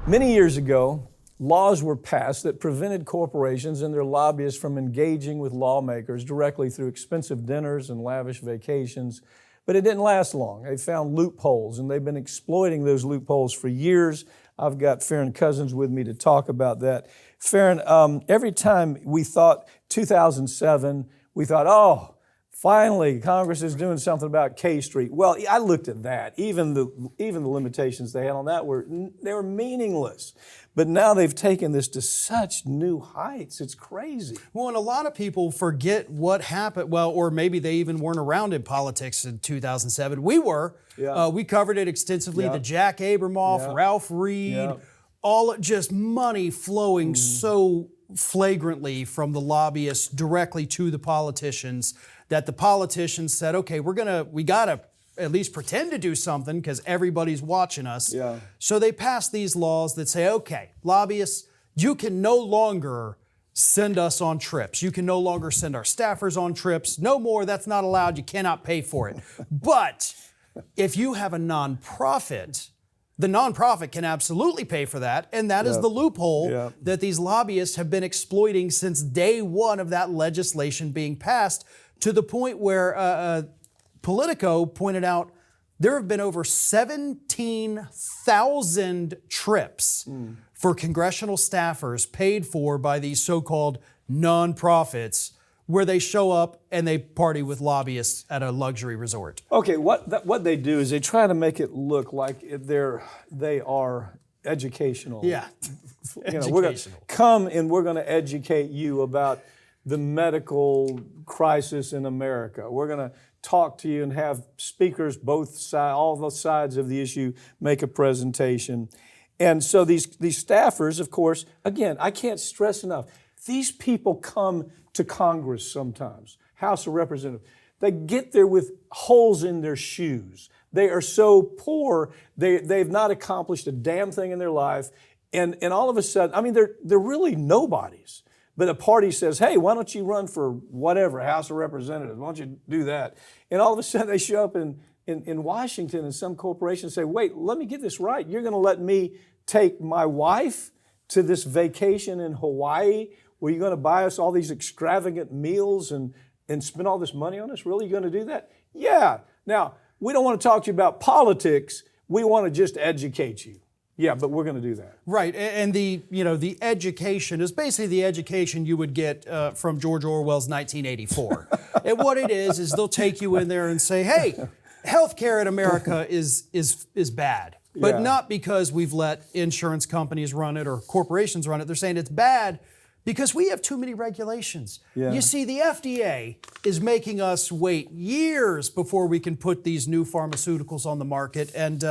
Many years ago, laws were passed that prevented corporations and their lobbyists from engaging with lawmakers directly through expensive dinners and lavish vacations, but it didn't last long. They found loopholes, and they've been exploiting those loopholes for years. I've got Farron Cousins with me to talk about that. Farron, every time we thought 2007, we thought, oh, finally, Congress is doing something about K Street. Well, I looked at that. Even the limitations they had on that were meaningless. But now they've taken this to such new heights. It's crazy. Well, and a lot of people forget what happened. Well, or maybe they even weren't around in politics in 2007. We were. Yeah. We covered it extensively. Yeah. The Jack Abramoff, Yeah. Ralph Reed, Yeah. all just money flowing so flagrantly from the lobbyists directly to the politicians that the politicians said, okay, we gotta at least pretend to do something because everybody's watching us. Yeah. So they passed these laws that say, okay, lobbyists, you can no longer send us on trips. You can no longer send our staffers on trips. No more, that's not allowed. You cannot pay for it. But if you have a nonprofit, the nonprofit can absolutely pay for that, and that is the loophole that these lobbyists have been exploiting since day one of that legislation being passed, to the point where Politico pointed out there have been over 17,000 trips for congressional staffers paid for by these so-called nonprofits, where they show up and they party with lobbyists at a luxury resort. Okay, what they do is they try to make it look like they are educational. Yeah, We're going to come and we're going to educate you about the medical crisis in America. We're going to talk to you and have speakers, both sides, all the sides of the issue, make a presentation. And so these staffers, of course, again, I can't stress enough, these people come to Congress sometimes, House of Representatives. They get there with holes in their shoes. They are so poor, they've not accomplished a damn thing in their life. And all of a sudden, I mean, they're really nobodies. But a party says, hey, why don't you run for whatever, House of Representatives? Why don't you do that? And all of a sudden they show up in Washington and some corporation say, wait, let me get this right. You're going to let me take my wife to this vacation in Hawaii where you're going to buy us all these extravagant meals and spend all this money on us? Really, you're going to do that? Yeah. Now, we don't want to talk to you about politics. We want to just educate you. Yeah, but we're going to do that. Right, and the education is basically the education you would get from George Orwell's 1984. And what it is they'll take you in there and say, hey, healthcare in America is bad. But not because we've let insurance companies run it or corporations run it. They're saying it's bad because we have too many regulations. Yeah. You see, the FDA is making us wait years before we can put these new pharmaceuticals on the market. And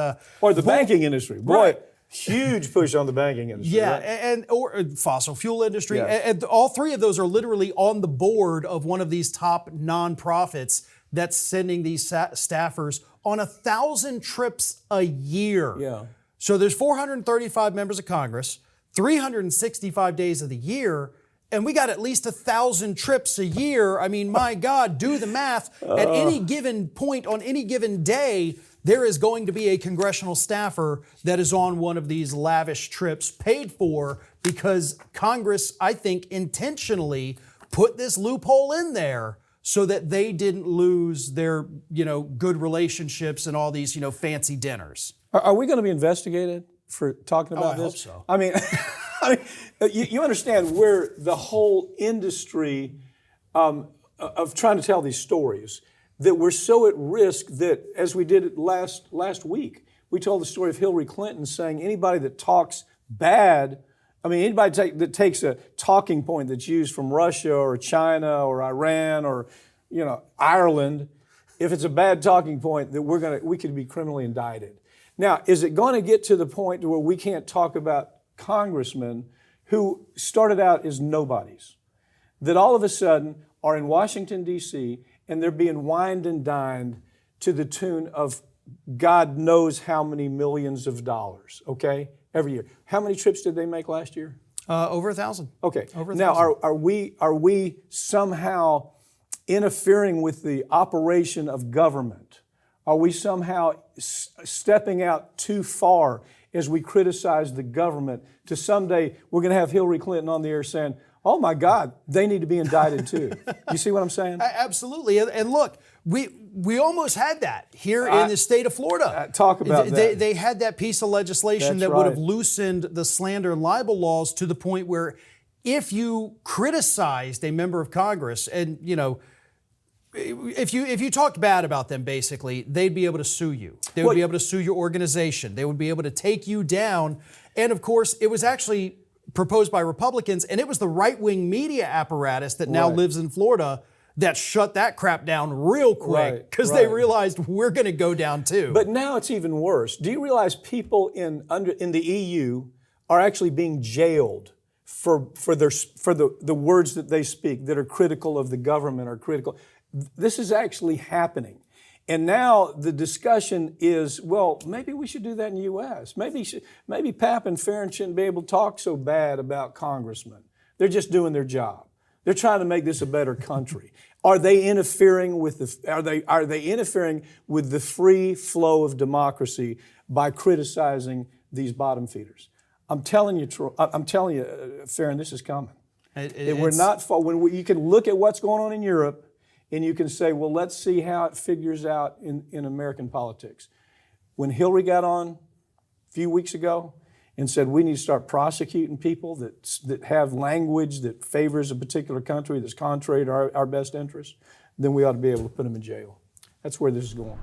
or the banking industry. Boy, right. Huge push on the banking industry. Yeah, right? or fossil fuel industry. Yes. And all three of those are literally on the board of one of these top nonprofits that's sending these staffers on 1,000 trips a year. Yeah. So there's 435 members of Congress, 365 days of the year, and we got at least 1,000 trips a year. I mean, my God, do the math. At any given point on any given day, there is going to be a congressional staffer that is on one of these lavish trips paid for because Congress, I think, intentionally put this loophole in there so that they didn't lose their, good relationships and all these, fancy dinners. Are we going to be investigated for talking about this? I hope so. I mean, you understand where the whole industry of trying to tell these stories, that we're so at risk that, as we did it last week, we told the story of Hillary Clinton saying anybody that talks bad, anybody that takes a talking point that's used from Russia or China or Iran or, Ireland, if it's a bad talking point, that we could be criminally indicted. Now, is it going to get to the point to where we can't talk about congressmen who started out as nobodies, that all of a sudden are in Washington, D.C., and they're being wined and dined to the tune of God knows how many millions of dollars, okay, every year. How many trips did they make last year? Over 1,000. Okay. Over 1,000. Now, are we somehow interfering with the operation of government? Are we somehow stepping out too far as we criticize the government to someday we're going to have Hillary Clinton on the air saying, oh my God, they need to be indicted too. You see what I'm saying? Absolutely. And look, we almost had that here in the state of Florida. Talk about that. They had that piece of legislation that would have loosened the slander and libel laws to the point where if you criticized a member of Congress and, you know, if you talked bad about them, basically, they'd be able to sue you. They would be able to sue your organization. They would be able to take you down. And of course, it was actually proposed by Republicans, and it was the right-wing media apparatus that now lives in Florida that shut that crap down real quick because they realized we're going to go down too. But now it's even worse. Do you realize people in the EU are actually being jailed for the words that they speak that are critical of the government or critical? This is actually happening. And now the discussion is, well, maybe we should do that in the U.S. Maybe Pap and Farron shouldn't be able to talk so bad about congressmen. They're just doing their job. They're trying to make this a better country. Are they interfering with the free flow of democracy by criticizing these bottom feeders? I'm telling you, Farron, this is coming. We're not. When you can look at what's going on in Europe. And you can say, well, let's see how it figures out in American politics. When Hillary got on a few weeks ago and said we need to start prosecuting people that have language that favors a particular country that's contrary to our best interests, then we ought to be able to put them in jail. That's where this is going.